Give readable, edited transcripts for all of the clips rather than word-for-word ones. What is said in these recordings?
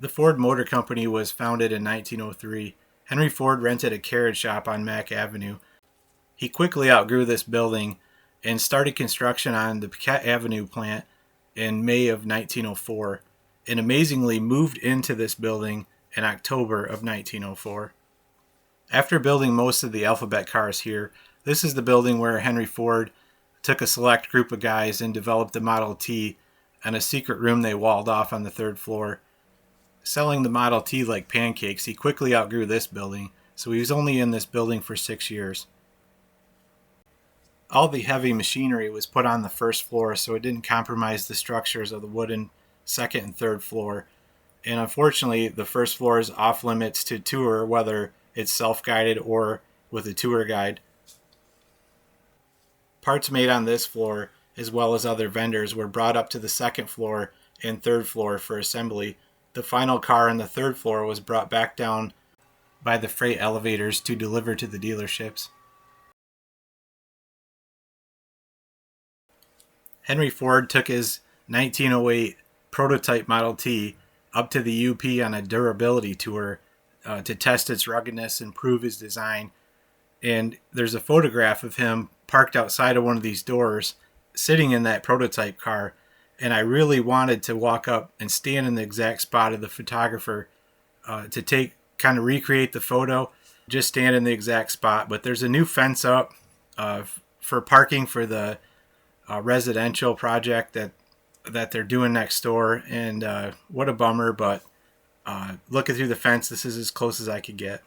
The Ford Motor Company was founded in 1903. Henry Ford rented a carriage shop on Mack Avenue. He quickly outgrew this building and started construction on the Piquette Avenue plant in May of 1904, and amazingly moved into this building in October of 1904. After building most of the alphabet cars here, this is the building where Henry Ford took a select group of guys and developed the Model T in a secret room they walled off on the third floor. Selling the Model T like pancakes, he quickly outgrew this building, so he was only in this building for 6 years. All the heavy machinery was put on the first floor so it didn't compromise the structures of the wooden second and third floor. And unfortunately, the first floor is off limits to tour, whether it's self-guided or with a tour guide. Parts made on this floor, as well as other vendors, were brought up to the second floor and third floor for assembly. The final car on the third floor was brought back down by the freight elevators to deliver to the dealerships. Henry Ford took his 1908 prototype Model T up to the UP on a durability tour to test its ruggedness and prove his design. And there's a photograph of him parked outside of one of these doors, sitting in that prototype car. And I really wanted to walk up and stand in the exact spot of the photographer to kind of recreate the photo, just stand in the exact spot. But there's a new fence up for parking for the residential project that they're doing next door. And what a bummer, but looking through the fence, this is as close as I could get.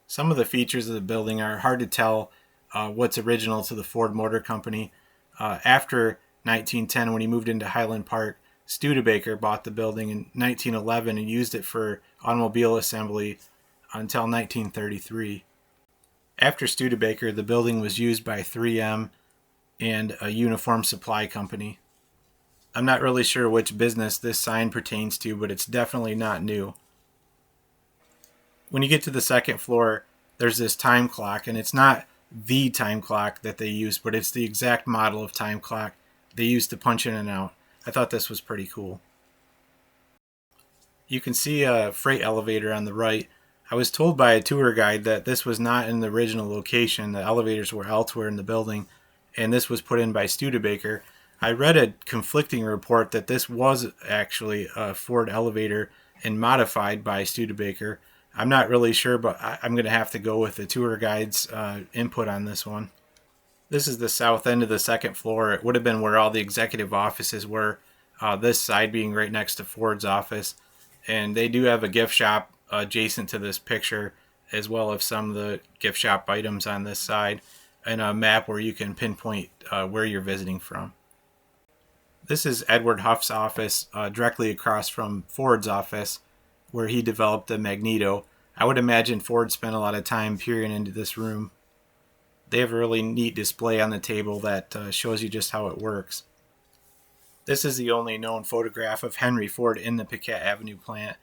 Some of the features of the building are hard to tell what's original to the Ford Motor Company. After 1910, when he moved into Highland Park, Studebaker bought the building in 1911 and used it for automobile assembly until 1933. After Studebaker, the building was used by 3M and a uniform supply company. I'm not really sure which business this sign pertains to, but it's definitely not new. When you get to the second floor, there's this time clock, and it's not the time clock that they use, but it's the exact model of time clock they use to punch in and out. I thought this was pretty cool. You can see a freight elevator on the right. I was told by a tour guide that this was not in the original location. The elevators were elsewhere in the building, and this was put in by Studebaker. I read a conflicting report that this was actually a Ford elevator and modified by Studebaker. I'm not really sure, but I'm going to have to go with the tour guide's input on this one. This is the south end of the second floor. It would have been where all the executive offices were, this side being right next to Ford's office. And they do have a gift shop adjacent to this picture, as well as some of the gift shop items on this side, and a map where you can pinpoint where you're visiting from. This is Edward Huff's office, directly across from Ford's office, where he developed the Magneto. I would imagine Ford spent a lot of time peering into this room. They have a really neat display on the table that shows you just how it works. This is the only known photograph of Henry Ford in the Piquette Avenue plant,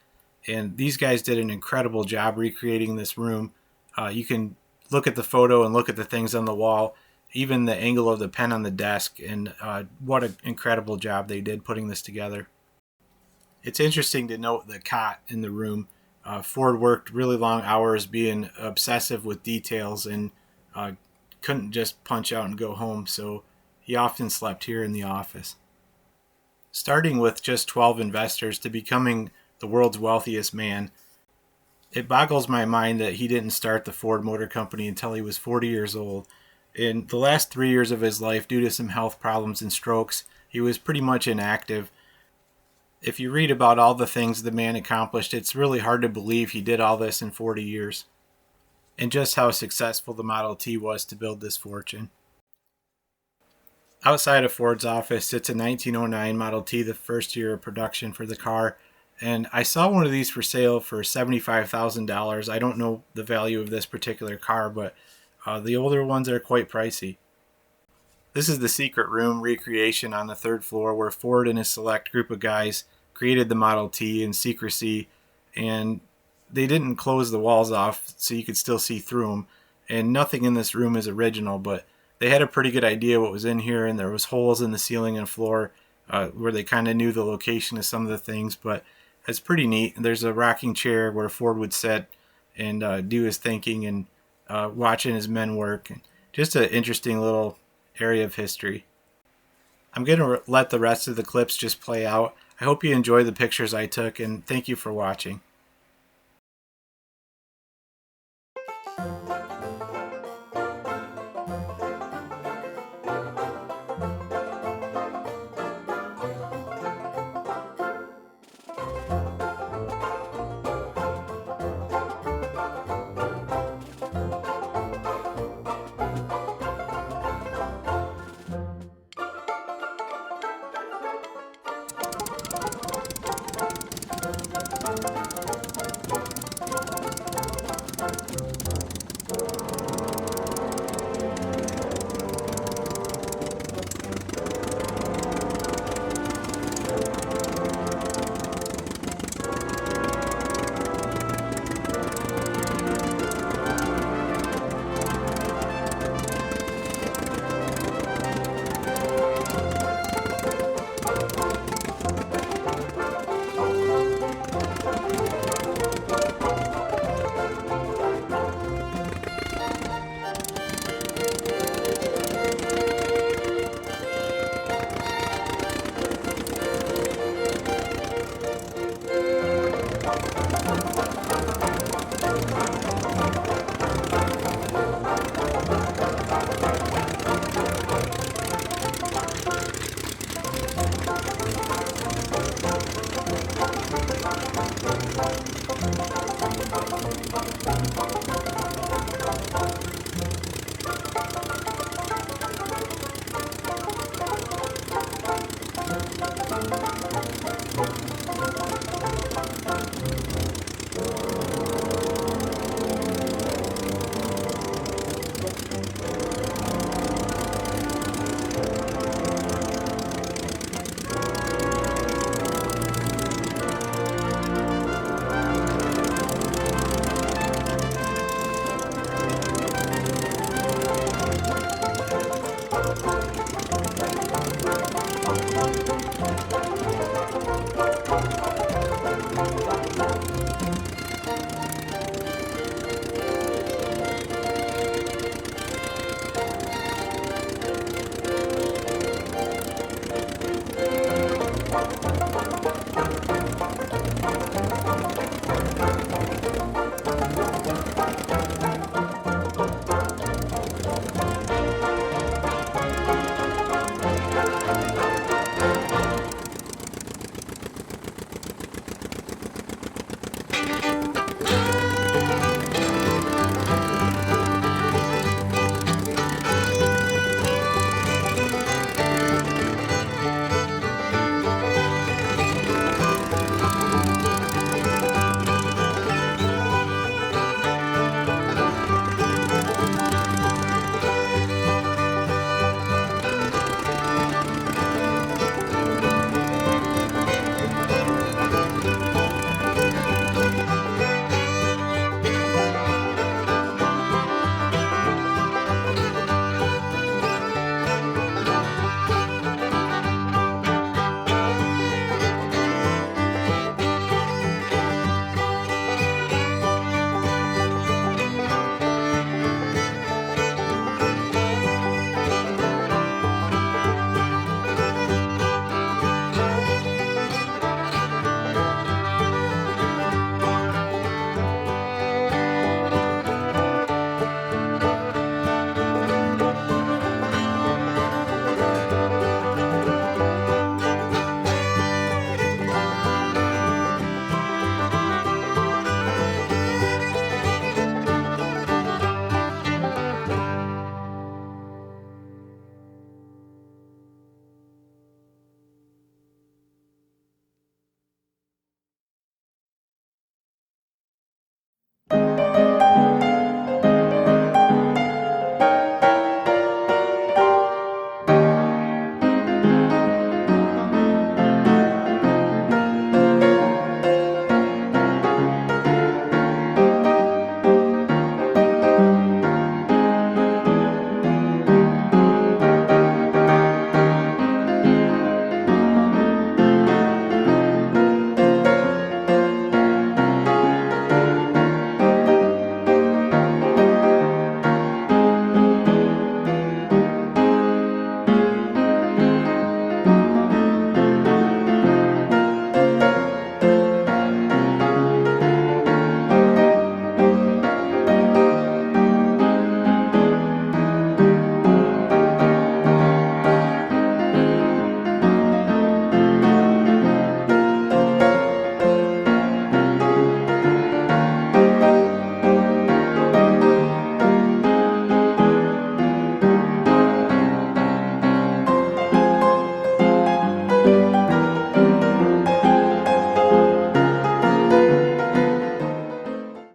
and these guys did an incredible job recreating this room. You can look at the photo and look at the things on the wall, even the angle of the pen on the desk, and what an incredible job they did putting this together. It's interesting to note the cot in the room. Ford worked really long hours being obsessive with details and couldn't just punch out and go home, so he often slept here in the office. Starting with just 12 investors to becoming the world's wealthiest man, it boggles my mind that he didn't start the Ford Motor Company until he was 40 years old. In the last 3 years of his life, due to some health problems and strokes, he was pretty much inactive. If you read about all the things the man accomplished, it's really hard to believe he did all this in 40 years. And just how successful the Model T was to build this fortune. Outside of Ford's office sits a 1909 Model T, the first year of production for the car. And I saw one of these for sale for $75,000. I don't know the value of this particular car, but the older ones are quite pricey. This is the secret room recreation on the third floor where Ford and his select group of guys created the Model T in secrecy, and they didn't close the walls off so you could still see through them. And nothing in this room is original, but they had a pretty good idea what was in here, and there was holes in the ceiling and floor where they kind of knew the location of some of the things, but It's pretty neat. There's a rocking chair where Ford would sit and do his thinking and watching his men work. Just an interesting little area of history. I'm going to let the rest of the clips just play out. I hope you enjoy the pictures I took, and thank you for watching.